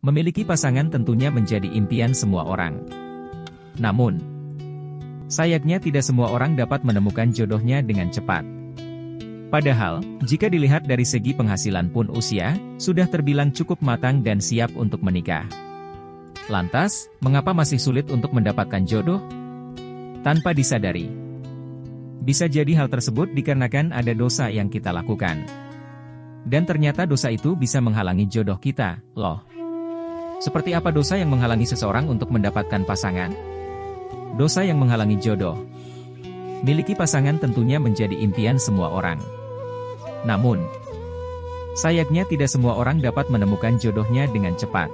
Memiliki pasangan tentunya menjadi impian semua orang. Namun, sayangnya tidak semua orang dapat menemukan jodohnya dengan cepat. Padahal, jika dilihat dari segi penghasilan pun usia, sudah terbilang cukup matang dan siap untuk menikah. Lantas, mengapa masih sulit untuk mendapatkan jodoh? Tanpa disadari. Bisa jadi hal tersebut dikarenakan ada dosa yang kita lakukan. Dan ternyata dosa itu bisa menghalangi jodoh kita, loh. Seperti apa dosa yang menghalangi seseorang untuk mendapatkan pasangan? Dosa yang menghalangi jodoh. Miliki pasangan tentunya menjadi impian semua orang. Namun, sayangnya tidak semua orang dapat menemukan jodohnya dengan cepat.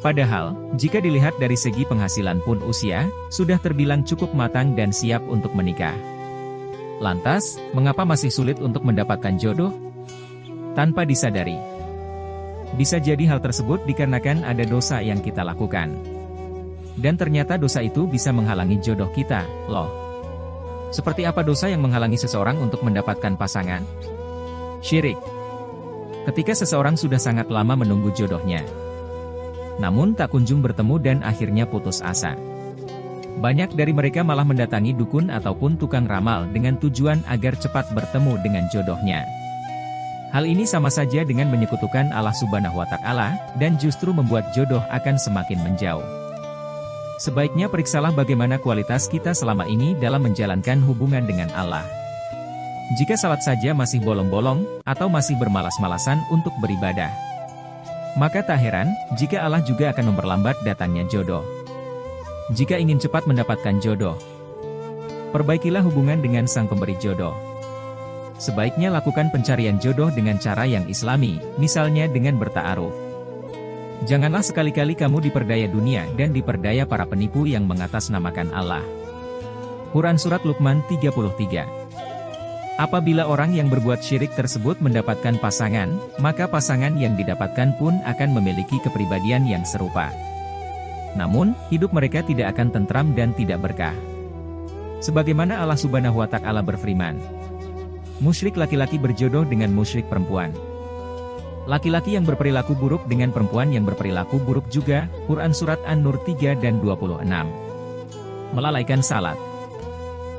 Padahal, jika dilihat dari segi penghasilan pun usia, sudah terbilang cukup matang dan siap untuk menikah. Lantas, mengapa masih sulit untuk mendapatkan jodoh? Tanpa disadari. Bisa jadi hal tersebut dikarenakan ada dosa yang kita lakukan. Dan ternyata dosa itu bisa menghalangi jodoh kita, loh. Seperti apa dosa yang menghalangi seseorang untuk mendapatkan pasangan? Syirik. Ketika seseorang sudah sangat lama menunggu jodohnya, namun tak kunjung bertemu dan akhirnya putus asa. Banyak dari mereka malah mendatangi dukun ataupun tukang ramal dengan tujuan agar cepat bertemu dengan jodohnya. Hal ini sama saja dengan menyekutukan Allah Subhanahu wa Ta'ala, dan justru membuat jodoh akan semakin menjauh. Sebaiknya periksalah bagaimana kualitas kita selama ini dalam menjalankan hubungan dengan Allah. Jika salat saja masih bolong-bolong, atau masih bermalas-malasan untuk beribadah, maka tak heran jika Allah juga akan memperlambat datangnya jodoh. Jika ingin cepat mendapatkan jodoh, perbaikilah hubungan dengan sang pemberi jodoh. Sebaiknya lakukan pencarian jodoh dengan cara yang islami, misalnya dengan berta'aruf. Janganlah sekali-kali kamu diperdaya dunia dan diperdaya para penipu yang mengatasnamakan Allah. Quran Surat Luqman 33. Apabila orang yang berbuat syirik tersebut mendapatkan pasangan, maka pasangan yang didapatkan pun akan memiliki kepribadian yang serupa. Namun, hidup mereka tidak akan tentram dan tidak berkah. Sebagaimana Allah Subhanahu wa Ta'ala berfirman, musyrik laki-laki berjodoh dengan musyrik perempuan. Laki-laki yang berperilaku buruk dengan perempuan yang berperilaku buruk juga. Quran Surat An-Nur 3 dan 26. Melalaikan salat.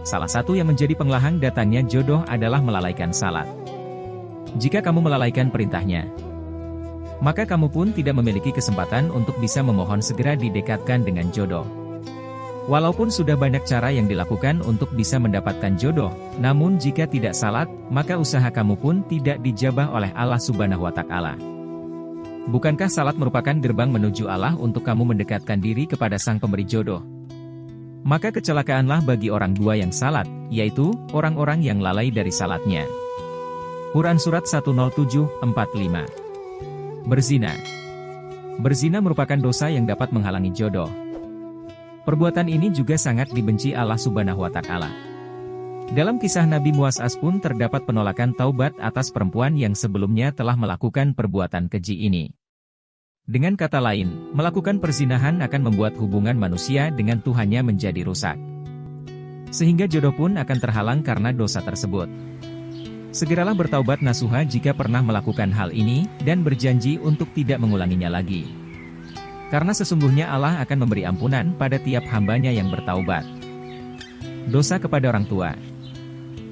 Salah satu yang menjadi penghalang datangnya jodoh adalah melalaikan salat. Jika kamu melalaikan perintahnya, maka kamu pun tidak memiliki kesempatan untuk bisa memohon segera didekatkan dengan jodoh. Walaupun sudah banyak cara yang dilakukan untuk bisa mendapatkan jodoh, namun jika tidak salat, maka usaha kamu pun tidak dijabah oleh Allah Subhanahu wa Ta'ala. Bukankah salat merupakan gerbang menuju Allah untuk kamu mendekatkan diri kepada sang pemberi jodoh? Maka kecelakaanlah bagi orang dua yang salat, yaitu orang-orang yang lalai dari salatnya. Quran Surat 107:45. Berzina. Berzina merupakan dosa yang dapat menghalangi jodoh. Perbuatan ini juga sangat dibenci Allah Subhanahu wa Ta'ala. Dalam kisah Nabi Muas'as pun terdapat penolakan taubat atas perempuan yang sebelumnya telah melakukan perbuatan keji ini. Dengan kata lain, melakukan perzinahan akan membuat hubungan manusia dengan Tuhannya menjadi rusak. Sehingga jodoh pun akan terhalang karena dosa tersebut. Segeralah bertaubat nasuha jika pernah melakukan hal ini, dan berjanji untuk tidak mengulanginya lagi. Karena sesungguhnya Allah akan memberi ampunan pada tiap hambanya yang bertaubat. Dosa kepada orang tua.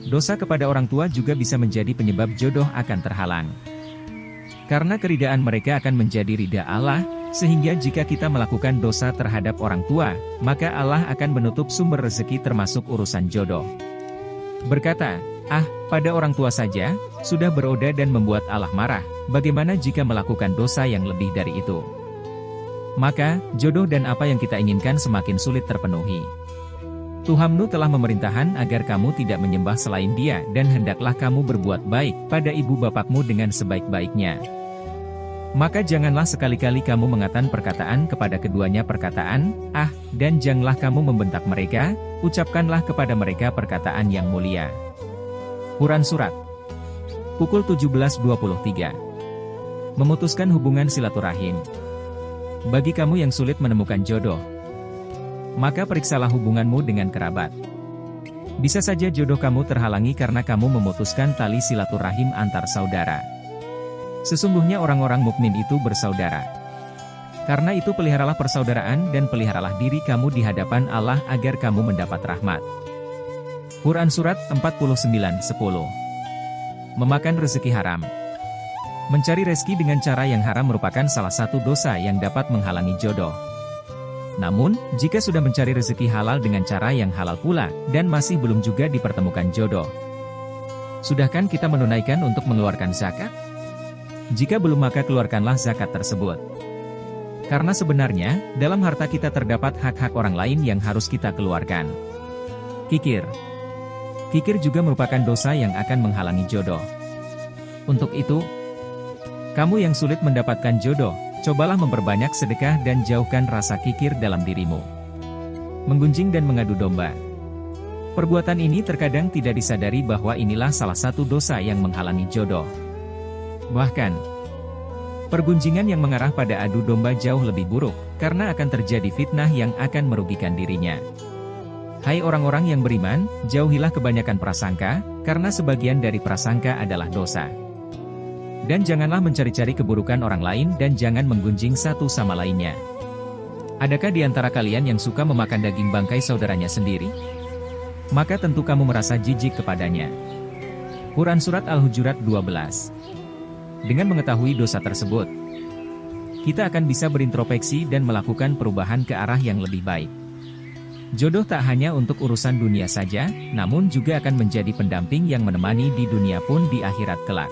Dosa kepada orang tua juga bisa menjadi penyebab jodoh akan terhalang. Karena keridaan mereka akan menjadi ridha Allah, sehingga jika kita melakukan dosa terhadap orang tua, maka Allah akan menutup sumber rezeki termasuk urusan jodoh. Berkata, pada orang tua saja, sudah beroda dan membuat Allah marah, bagaimana jika melakukan dosa yang lebih dari itu? Maka, jodoh dan apa yang kita inginkan semakin sulit terpenuhi. Tuhanmu telah memerintahkan agar kamu tidak menyembah selain Dia, dan hendaklah kamu berbuat baik pada ibu bapakmu dengan sebaik-baiknya. Maka janganlah sekali-kali kamu mengatakan perkataan kepada keduanya perkataan, dan janganlah kamu membentak mereka, ucapkanlah kepada mereka perkataan yang mulia. Quran Surat pukul 17.23. Memutuskan hubungan silaturahim. Bagi kamu yang sulit menemukan jodoh, maka periksalah hubunganmu dengan kerabat. Bisa saja jodoh kamu terhalangi karena kamu memutuskan tali silaturahim antar saudara. Sesungguhnya orang-orang mukmin itu bersaudara. Karena itu peliharalah persaudaraan dan peliharalah diri kamu di hadapan Allah agar kamu mendapat rahmat. Quran Surat 49:10. Memakan rezeki haram. Mencari rezeki dengan cara yang haram merupakan salah satu dosa yang dapat menghalangi jodoh. Namun, jika sudah mencari rezeki halal dengan cara yang halal pula, dan masih belum juga dipertemukan jodoh, sudahkah kita menunaikan untuk mengeluarkan zakat? Jika belum, maka keluarkanlah zakat tersebut. Karena sebenarnya, dalam harta kita terdapat hak-hak orang lain yang harus kita keluarkan. Kikir. Kikir juga merupakan dosa yang akan menghalangi jodoh. Untuk itu, kamu yang sulit mendapatkan jodoh, cobalah memperbanyak sedekah dan jauhkan rasa kikir dalam dirimu. Menggunjing dan mengadu domba. Perbuatan ini terkadang tidak disadari bahwa inilah salah satu dosa yang menghalangi jodoh. Bahkan, pergunjingan yang mengarah pada adu domba jauh lebih buruk, karena akan terjadi fitnah yang akan merugikan dirinya. Hai orang-orang yang beriman, jauhilah kebanyakan prasangka, karena sebagian dari prasangka adalah dosa. Dan janganlah mencari-cari keburukan orang lain dan jangan menggunjing satu sama lainnya. Adakah di antara kalian yang suka memakan daging bangkai saudaranya sendiri? Maka tentu kamu merasa jijik kepadanya. Quran Surat Al-Hujurat 12. Dengan mengetahui dosa tersebut, kita akan bisa berintrospeksi dan melakukan perubahan ke arah yang lebih baik. Jodoh tak hanya untuk urusan dunia saja, namun juga akan menjadi pendamping yang menemani di dunia pun di akhirat kelak.